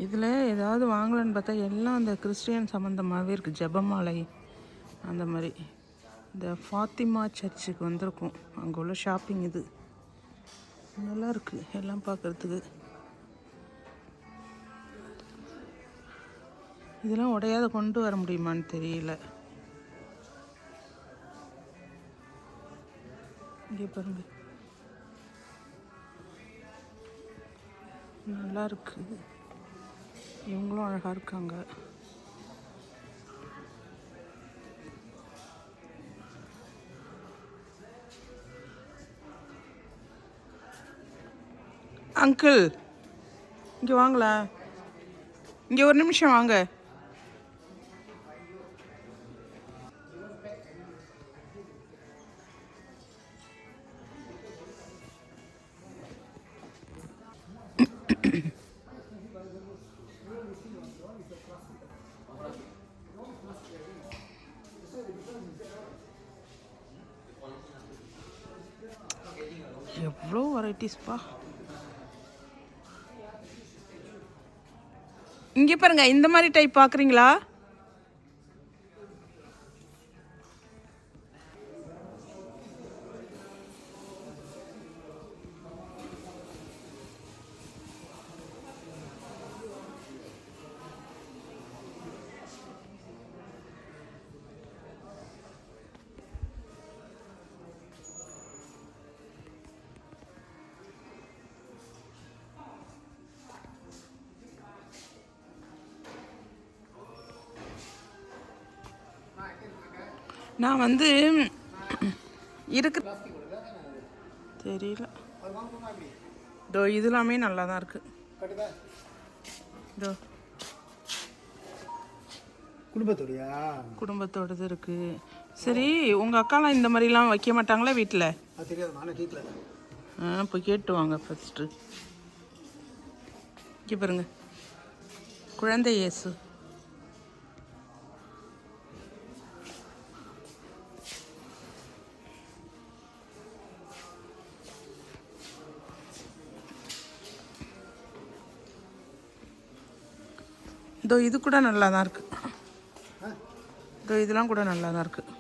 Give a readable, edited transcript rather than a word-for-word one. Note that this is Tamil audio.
இதில் ஏதாவது வாங்கலான்னு பார்த்தா எல்லாம் அந்த கிறிஸ்டியன் சம்மந்தமாகவே இருக்குது. ஜெபமாலை அந்த மாதிரி. இந்த ஃபாத்திமா சர்ச்சுக்கு வந்திருக்கும். அங்கே உள்ள ஷாப்பிங் இது நல்லா இருக்குது எல்லாம் பார்க்குறதுக்கு. இதெல்லாம் உடையாத கொண்டு வர முடியுமான்னு தெரியல. இங்கே பாருங்க, நல்லா இருக்கு. இவங்களும் அழகாக இருக்காங்க. அங்கிள் இங்கே வாங்களா, இங்கே ஒரு நிமிஷம் வாங்க. எவ்வளோ வெரைட்டிஸ்ப்பா. இங்கே பாருங்க, இந்த மாதிரி டைப் பார்க்குறீங்களா? நான் வந்து இருக்கு தெரியல. இதோ இதெல்லாமே நல்லா தான் இருக்கு. இதோ குடும்பத்தோடது இருக்கு. சரி, உங்கள் அக்காலாம் இந்த மாதிரிலாம் வைக்க மாட்டாங்களா வீட்டில்? போய் கேட்டு வாங்க ஃபஸ்ட்டு. இங்கே பாருங்க, குழந்தை இயேசு. இதோ இது கூட நல்லா தான் இருக்குது. இதோ இதெல்லாம் கூட நல்லா தான் இருக்குது.